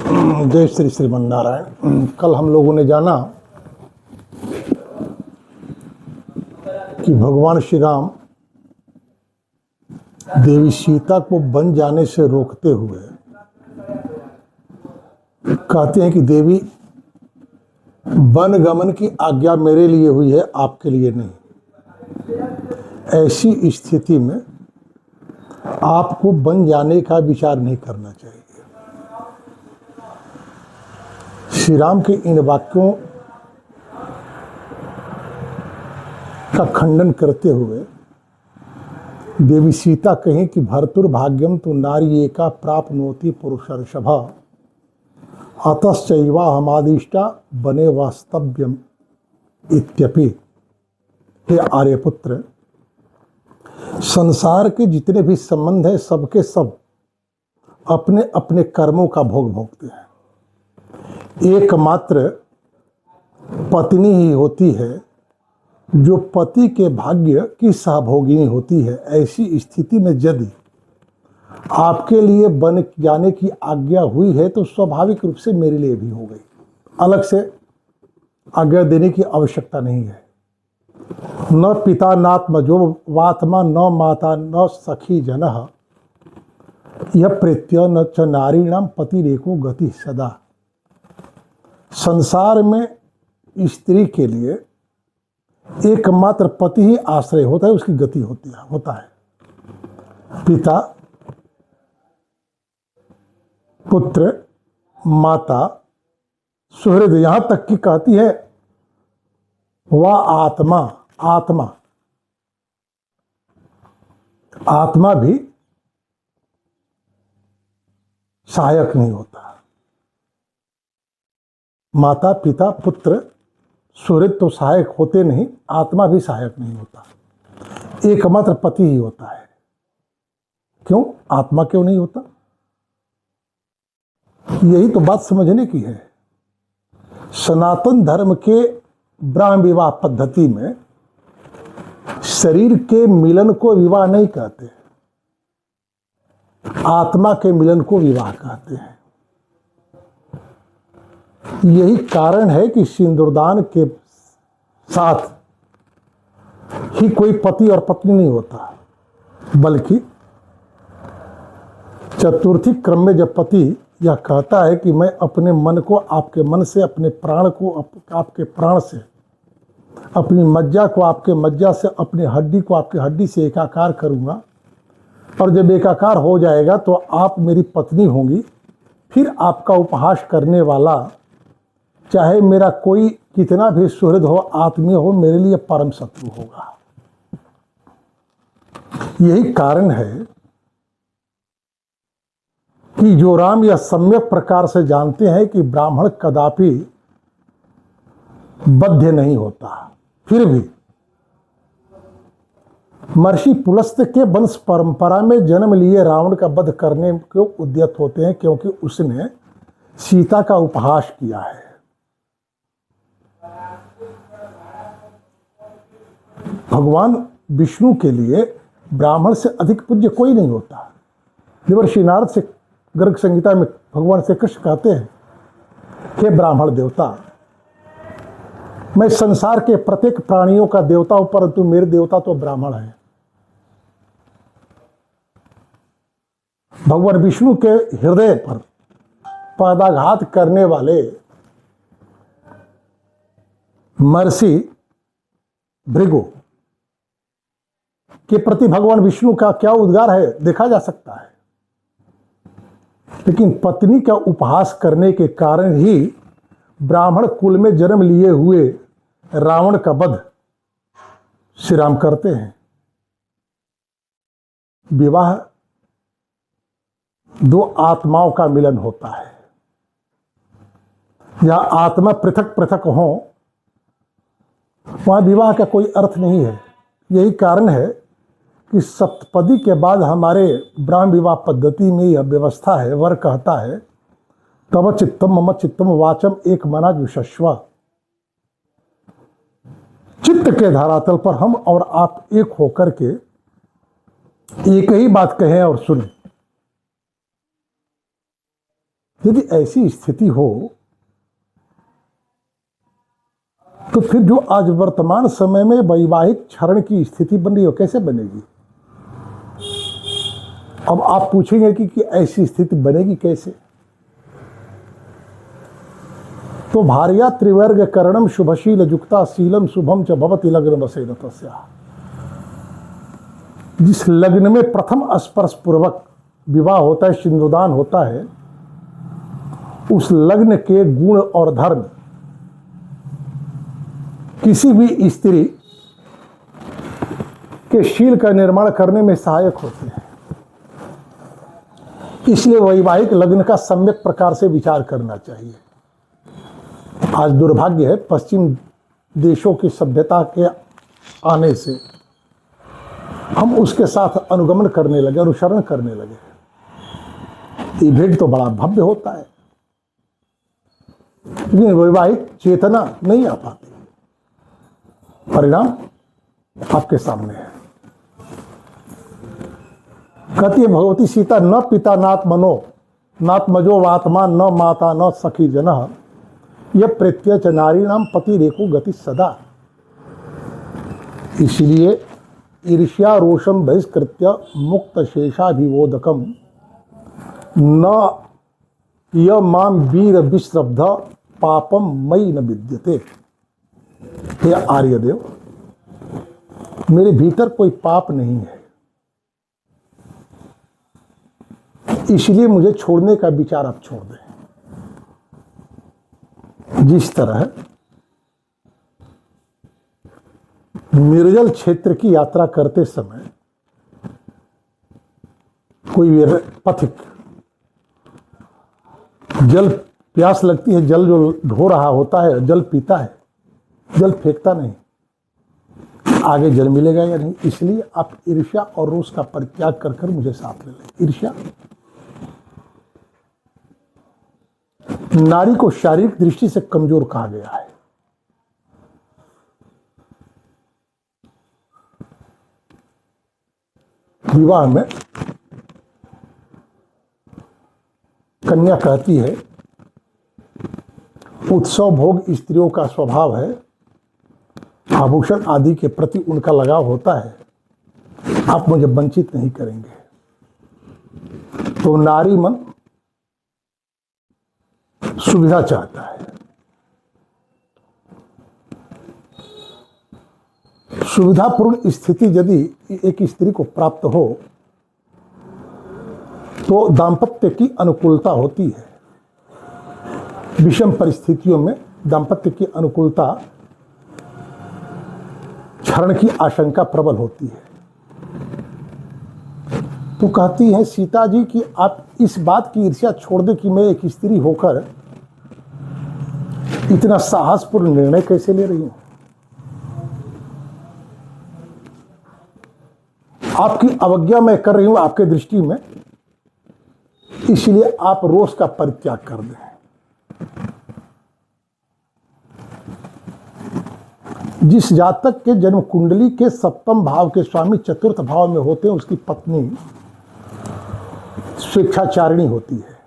जय श्री श्रीमन्नारायण। कल हम लोगों ने जाना कि भगवान श्री राम देवी सीता को वन जाने से रोकते हुए कहते हैं कि देवी, वन गमन की आज्ञा मेरे लिए हुई है, आपके लिए नहीं। ऐसी स्थिति में आपको वन जाने का विचार नहीं करना चाहिए। श्री राम के इन वाक्यों का खंडन करते हुए देवी सीता कहें कि भर्तुर्भाग्यम तो नारी एका प्राप्नोति पुरुषर्षभा अतश्चैवा हमादिष्टा बने वास्तव्यम इत्यपि। हे आर्यपुत्र, संसार के जितने भी संबंध हैं सबके सब अपने अपने कर्मों का भोग भोगते हैं। एकमात्र पत्नी ही होती है जो पति के भाग्य की सहभोगिनी होती है। ऐसी स्थिति में यदि आपके लिए वन जाने की आज्ञा हुई है तो स्वाभाविक रूप से मेरे लिए भी हो गई। अलग से आज्ञा देने की आवश्यकता नहीं है। न पिता नात्मजो वात्मा न माता न सखी जनः यह प्रेत्य न च नारीणाम पतिरेको गति सदा। संसार में स्त्री के लिए एकमात्र पति ही आश्रय होता है, उसकी गति होता है। पिता, पुत्र, माता, सुहृद, यहां तक कि कहती है वह आत्मा भी सहायक नहीं होता। माता, पिता, पुत्र, सुहृद तो सहायक होते नहीं, आत्मा भी सहायक नहीं होता। एकमात्र पति ही होता है। क्यों? आत्मा क्यों नहीं होता? यही तो बात समझने की है। सनातन धर्म के ब्रह्म विवाह पद्धति में शरीर के मिलन को विवाह नहीं कहते, आत्मा के मिलन को विवाह कहते हैं। यही कारण है कि सिंदूरदान के साथ ही कोई पति और पत्नी नहीं होता, बल्कि चतुर्थी क्रम में जब पति यह कहता है कि मैं अपने मन को आपके मन से, अपने प्राण को आपके प्राण से, अपनी मज्जा को आपके मज्जा से, अपनी हड्डी को आपकी हड्डी से एकाकार करूँगा, और जब एकाकार हो जाएगा तो आप मेरी पत्नी होंगी। फिर आपका उपहास करने वाला चाहे मेरा कोई कितना भी सुहृद हो, आत्मीय हो, मेरे लिए परम शत्रु होगा। यही कारण है कि जो राम यह सम्यक प्रकार से जानते हैं कि ब्राह्मण कदापि बद्ध नहीं होता, फिर भी महर्षि पुलस्त्य के वंश परंपरा में जन्म लिए रावण का वध करने को उद्यत होते हैं, क्योंकि उसने सीता का उपहास किया है। भगवान विष्णु के लिए ब्राह्मण से अधिक पूज्य कोई नहीं होता। देवर्षि नारद से गर्ग संहिता में भगवान श्री कृष्ण कहते हैं, हे ब्राह्मण देवता, मैं संसार के प्रत्येक प्राणियों का देवता हूं, परंतु मेरे देवता तो ब्राह्मण हैं। भगवान विष्णु के हृदय पर पदाघात करने वाले महर्षि भृगु के प्रति भगवान विष्णु का क्या उद्गार है देखा जा सकता है। लेकिन पत्नी का उपहास करने के कारण ही ब्राह्मण कुल में जन्म लिए हुए रावण का वध श्री राम करते हैं। विवाह दो आत्माओं का मिलन होता है। जहां आत्मा पृथक पृथक हो वहां विवाह का कोई अर्थ नहीं है। यही कारण है कि सप्तपदी के बाद हमारे ब्राह्म विवाह पद्धति में यह व्यवस्था है। वर कहता है, तव चित्तम मम चित्तम वाचम एक मना विशस्वा। चित्त के धरातल पर हम और आप एक होकर के एक ही बात कहें और सुने। यदि ऐसी स्थिति हो तो फिर जो आज वर्तमान समय में वैवाहिक क्षरण की स्थिति बन रही हो कैसे बनेगी? अब आप पूछेंगे कि ऐसी स्थिति बनेगी कैसे? तो भार्या त्रिवर्ग करणम शुभशील युक्ता शीलम शुभम च भवति लग्न वसेन तस्या। जिस लग्न में प्रथम स्पर्श पूर्वक विवाह होता है, सिंदूरदान होता है, उस लग्न के गुण और धर्म किसी भी स्त्री के शील का निर्माण करने में सहायक होते हैं। इसलिए वैवाहिक लग्न का सम्यक प्रकार से विचार करना चाहिए। आज दुर्भाग्य है, पश्चिम देशों की सभ्यता के आने से हम उसके साथ अनुगमन करने लगे, अनुसरण करने लगे। इवेंट तो बड़ा भव्य होता है, लेकिन वैवाहिक चेतना नहीं आ पाती। परिणाम आपके सामने है। कहती है भगवती सीता, न पिता नात्मनो नात्मजो वात्मा न माता न सखी जनः यह प्रत्यच नारी नाम पति रेको गति सदा। इसलिए ईर्ष्या रोषम बहिष्कृत्य मुक्त शेषाभिवोदकम न य माम वीर विश्रब्ध पापम मई न विद्यते। हे आर्यदेव, मेरे भीतर कोई पाप नहीं है, इसलिए मुझे छोड़ने का विचार आप छोड़ दें। जिस तरह निर्जल क्षेत्र की यात्रा करते समय कोई पथिक जल प्यास लगती है, जल जो ढो रहा होता है जल पीता है, जल फेंकता नहीं, आगे जल मिलेगा या नहीं। इसलिए आप ईर्ष्या और रोष का परित्याग कर कर मुझे साथ ले लें। ईर्ष्या नारी को शारीरिक दृष्टि से कमजोर कहा गया है। विवाह में कन्या कहती है, उत्सव भोग स्त्रियों का स्वभाव है, आभूषण आदि के प्रति उनका लगाव होता है, आप मुझे वंचित नहीं करेंगे। तो नारी मन सुविधा चाहता है। सुविधापूर्ण स्थिति यदि एक स्त्री को प्राप्त हो तो दाम्पत्य की अनुकूलता होती है। विषम परिस्थितियों में दाम्पत्य की अनुकूलता क्षरण की आशंका प्रबल होती है। तो कहती है सीता जी कि आप इस बात की ईर्ष्या छोड़ दें कि मैं एक स्त्री होकर इतना साहसपूर्ण निर्णय कैसे ले रही हूं। आपकी अवज्ञा मैं कर रही हूं आपके दृष्टि में, इसलिए आप रोष का परित्याग कर दें। जिस जातक के जन्म कुंडली के सप्तम भाव के स्वामी चतुर्थ भाव में होते हैं, उसकी पत्नी स्वेच्छाचारिणी होती है।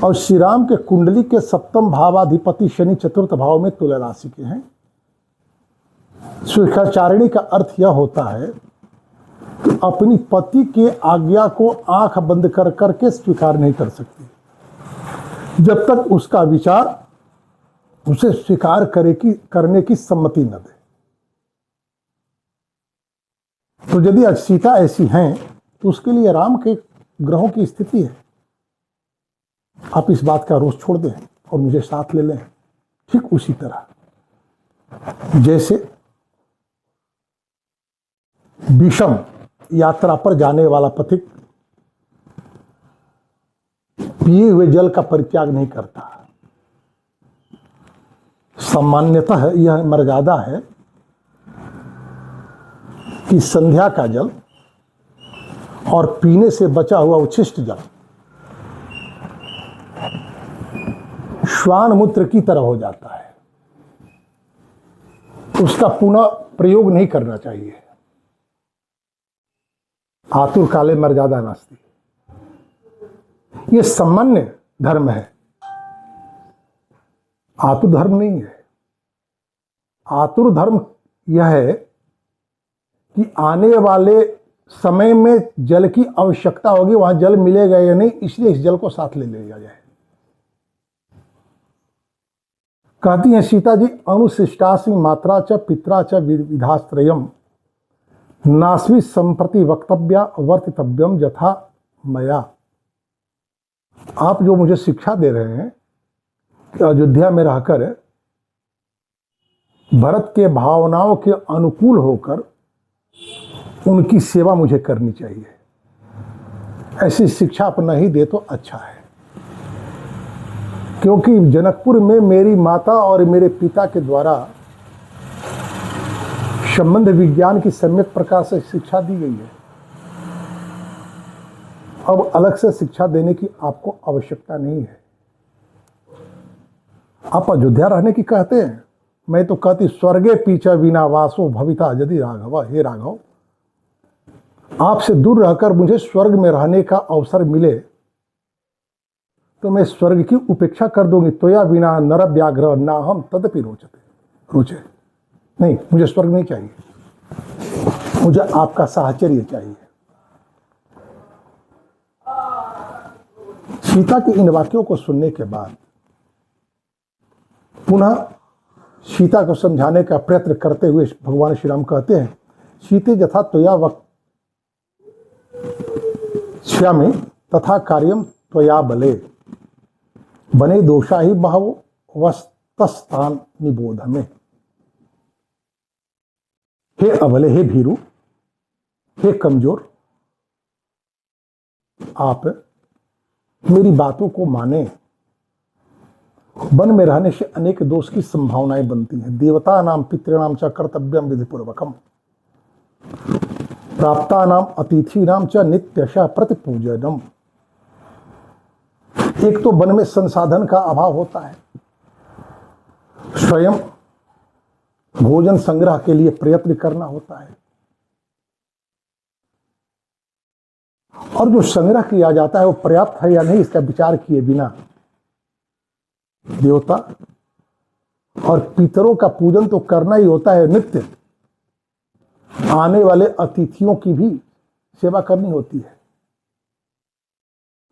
और श्री राम के कुंडली के सप्तम भावाधिपति शनि चतुर्थ भाव में तुला राशि के हैं। स्वेच्छाचारिणी का अर्थ यह होता है कि अपनी पति के आज्ञा को आंख बंद कर करके स्वीकार नहीं कर सकती जब तक उसका विचार उसे स्वीकार करने की सम्मति न दे। तो यदि सीता ऐसी हैं तो उसके लिए राम के ग्रहों की स्थिति है। आप इस बात का रोष छोड़ दें और मुझे साथ ले लें। ठीक उसी तरह जैसे विषम यात्रा पर जाने वाला पथिक पिए हुए जल का परित्याग नहीं करता। सामान्यतः यह मर्यादा है कि संध्या का जल और पीने से बचा हुआ उच्छिष्ट जल श्वान मूत्र की तरह हो जाता है, उसका पुनः प्रयोग नहीं करना चाहिए। आतुर काले मर्यादा नास्ति। ये सामान्य धर्म है, आतुर धर्म नहीं है। आतुर धर्म यह है कि आने वाले समय में जल की आवश्यकता होगी, वहां जल मिलेगा या नहीं, इसलिए इस जल को साथ ले लिया जाए। कहती हैं सीता जी, अनुशिष्टास्मि मात्रा च पित्रा च विधाश्रयम नास्मि संप्रति वक्तव्या वर्तितव्यम यथा मया। आप जो मुझे शिक्षा दे रहे हैं कि अयोध्या में रहकर भरत के भावनाओं के अनुकूल होकर उनकी सेवा मुझे करनी चाहिए, ऐसी शिक्षा आप नहीं दे तो अच्छा है। क्योंकि जनकपुर में मेरी माता और मेरे पिता के द्वारा संबंध विज्ञान की सम्यक प्रकार से शिक्षा दी गई है। अब अलग से शिक्षा देने की आपको आवश्यकता नहीं है। आप अयोध्या रहने की कहते हैं, मैं तो कहती स्वर्गे पीछा बिना वासो भविता यदि राघव। हे राघव, आपसे दूर रहकर मुझे स्वर्ग में रहने का अवसर मिले तो मैं स्वर्ग की उपेक्षा कर दूंगी। तोया बिना नर व्याघ्र ना हम तदपि रोचे। नहीं, मुझे स्वर्ग नहीं चाहिए, मुझे आपका साहचर्य चाहिए। सीता के इन वाक्यों को सुनने के बाद पुनः सीता को समझाने का प्रयत्न करते हुए भगवान श्री राम कहते हैं, सीते यथा त्वया वक्ष्यामि तथा कार्यम त्वया बले बने दोषा ही बहवो वस्तस्तान निबोध में। हे अबले, हे भीरू, हे कमजोर, आप मेरी बातों को माने। वन में रहने से अनेक दोष की संभावनाएं बनती हैं। देवता नाम पितृणाम च कर्तव्यम विधिपूर्वकम प्राप्ता नाम अतिथि नाम च नित्यशः प्रतिपूजनम। एक तो वन में संसाधन का अभाव होता है, स्वयं भोजन संग्रह के लिए प्रयत्न करना होता है, और जो संग्रह किया जाता है वो पर्याप्त है या नहीं इसका विचार किए बिना देवता और पितरों का पूजन तो करना ही होता है। नित्य आने वाले अतिथियों की भी सेवा करनी होती है।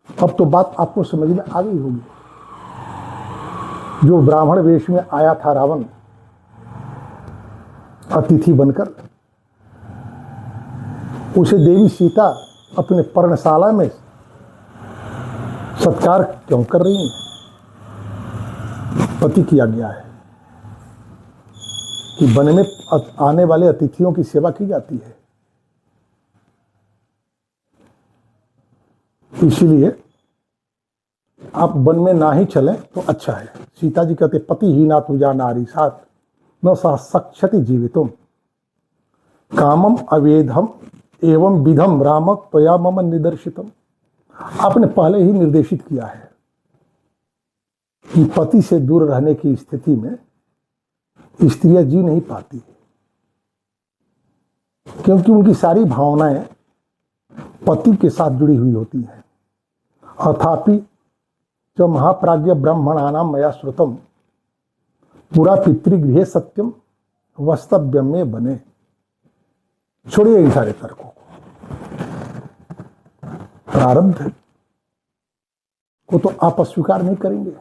अब तो बात आपको समझ में आ गई होगी। जो ब्राह्मण वेश में आया था रावण अतिथि बनकर, उसे देवी सीता अपने पर्णशाला में सत्कार क्यों कर रही हैं? पति की आज्ञा है कि वन में आने वाले अतिथियों की सेवा की जाती है। इसलिए आप वन में ना ही चलें तो अच्छा है। सीता जी कहते, पति ही ना तुझा नारी साथ न सा सक्षति जीवितुम कामम अवेधम एवं विधम राम त्वया मम निदर्शितम। आपने पहले ही निर्देशित किया है कि पति से दूर रहने की स्थिति में स्त्रियां जी नहीं पाती, क्योंकि उनकी सारी भावनाएं पति के साथ जुड़ी हुई होती हैं। अथापि जो महाप्राज्ञ ब्राह्मणानाम मया श्रुतम पूरा पितृगृहे सत्यम वस्तव्यम में बने। छोड़िए इन सारे तर्कों को, प्रारब्ध को तो आप अस्वीकार नहीं करेंगे।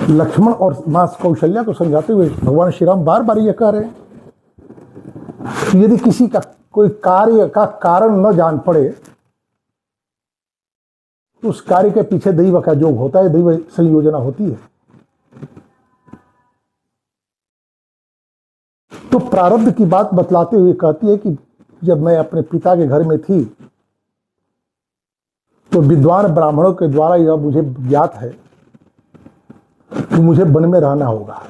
लक्ष्मण और मां कौशल्या को समझाते हुए भगवान श्री राम बार बार ये कह रहे हैं कि यदि किसी का कोई कार्य का कारण न जान पड़े तो उस कार्य के पीछे दैव का योग होता है, दैव संयोजना होती है। तो प्रारब्ध की बात बतलाते हुए कहती है कि जब मैं अपने पिता के घर में थी तो विद्वान ब्राह्मणों के द्वारा यह मुझे ज्ञात है कि मुझे वन में रहना होगा।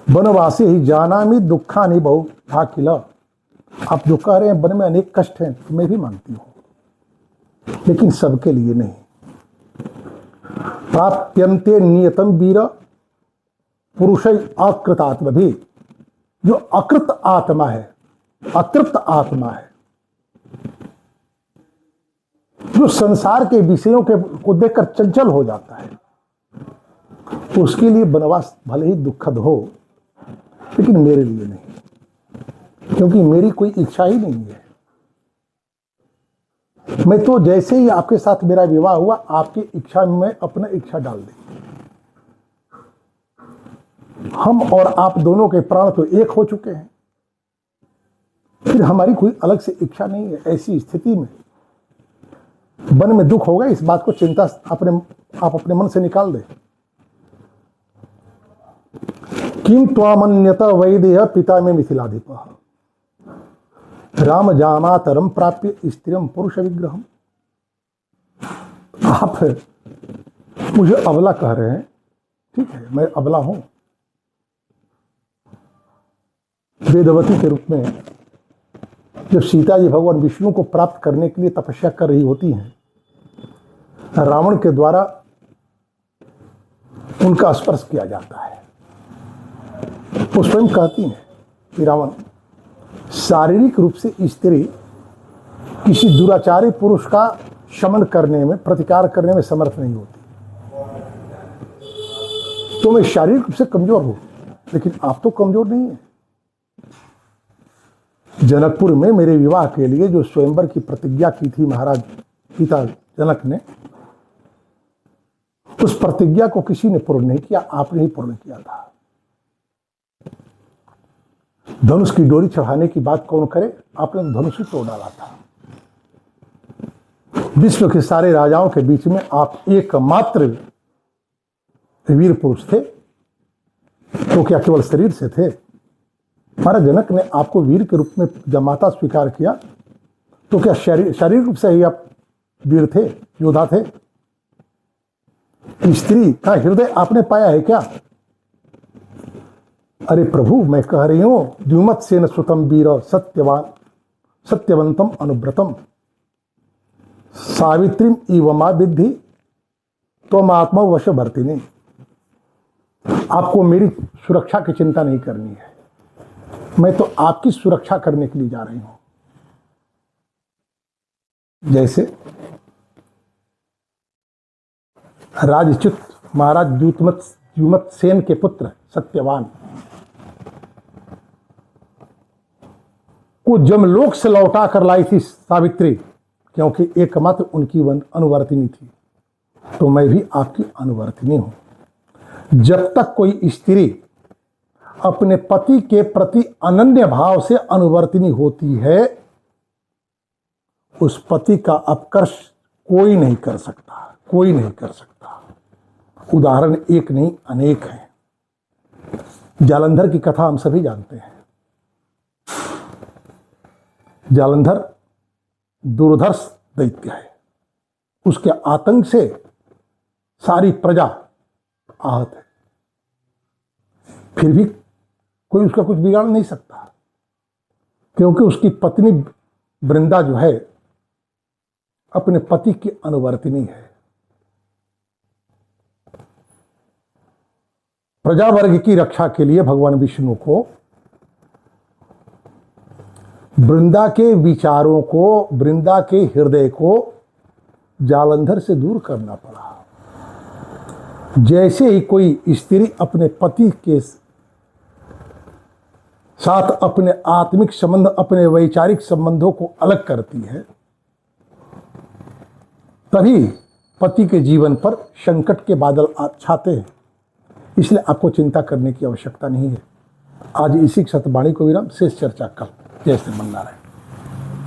वनवासी ही जानामि दुखानि बहु था किला। आप जो कह रहे हैं वन में अनेक कष्ट हैं, मैं भी मानती हूं, लेकिन सबके लिए नहीं। प्राप्यन्ते नियतम वीर पुरुष अकृत आत्मा भी, जो अकृत आत्मा है अतृप्त आत्मा है, जो संसार के विषयों को देखकर चंचल हो जाता है, उसके लिए वनवास भले ही दुखद हो, लेकिन मेरे लिए नहीं, क्योंकि मेरी कोई इच्छा ही नहीं है। मैं तो जैसे ही आपके साथ मेरा विवाह हुआ, आपकी इच्छा में मैं अपना इच्छा डाल दी। हम और आप दोनों के प्राण तो एक हो चुके हैं, फिर हमारी कोई अलग से इच्छा नहीं है। ऐसी स्थिति में मन में दुख होगा, इस बात को चिंता आप अपने मन से निकाल दें। किम त्वामन्यत वैदेह पिता में मिथिलाधिप राम जामातरम प्राप्य स्त्रियम पुरुष विग्रहम। आप मुझे अबला कह रहे हैं, ठीक है, मैं अबला हूं। वेदवती के रूप में जब सीता जी भगवान विष्णु को प्राप्त करने के लिए तपस्या कर रही होती हैं, रावण के द्वारा उनका स्पर्श किया जाता है। वो स्वयं कहती हैं कि रावण शारीरिक रूप से स्त्री किसी दुराचारी पुरुष का शमन करने में, प्रतिकार करने में समर्थ नहीं होती। तो मैं शारीरिक रूप से कमजोर हूं, लेकिन आप तो कमजोर नहीं है। जनकपुर में मेरे विवाह के लिए जो स्वयंवर की प्रतिज्ञा की थी महाराज पिता जनक ने, उस प्रतिज्ञा को किसी ने पूर्ण नहीं किया, आपने ही पूर्ण किया था। धनुष की डोरी चढ़ाने की बात कौन करे, आपने धनुष ही तोड़ डाला था। विश्व के सारे राजाओं के बीच में आप एकमात्र वीर पुरुष थे, तो क्या केवल शरीर से थे? महाराज जनक ने आपको वीर के रूप में जब माता स्वीकार किया, तो क्या शारीरिक रूप से ही आप वीर थे, योद्धा थे? स्त्री का हृदय आपने पाया है क्या? अरे प्रभु, मैं कह रही हूं, द्युमत सेन सुतम वीर सत्यवंतम अनुव्रतम सावित्रीम इवमा विद्धि त्वम आत्मा वश भर्तिनी। आपको मेरी सुरक्षा की चिंता नहीं करनी है, मैं तो आपकी सुरक्षा करने के लिए जा रही हूं। जैसे राजच्युत महाराज द्युमत सेन के पुत्र सत्यवान को जमलोक से लौटा कर लाई थी सावित्री, क्योंकि एकमात्र उनकी अनुवर्तिनी थी, तो मैं भी आपकी अनुवर्तिनी हूं। जब तक कोई स्त्री अपने पति के प्रति अनन्य भाव से अनुवर्तिनी होती है, उस पति का अपकर्ष कोई नहीं कर सकता, कोई नहीं कर सकता। उदाहरण एक नहीं अनेक हैं। जालंधर की कथा हम सभी जानते हैं। जालंधर दुर्धर्ष दैत्य है, उसके आतंक से सारी प्रजा आहत है, फिर भी कोई उसका कुछ बिगाड़ नहीं सकता, क्योंकि उसकी पत्नी वृंदा जो है अपने पति की अनुवर्तिनी है। प्रजा वर्ग की रक्षा के लिए भगवान विष्णु को वृंदा के विचारों को, वृंदा के हृदय को जालंधर से दूर करना पड़ा। जैसे ही कोई स्त्री अपने पति के साथ अपने आत्मिक संबंध, अपने वैचारिक संबंधों को अलग करती है, तभी पति के जीवन पर संकट के बादल छाते हैं। इसलिए आपको चिंता करने की आवश्यकता नहीं है। आज इसी सतवाणी को विराम, शेष चर्चा कल। जय श्री मन्नारायण।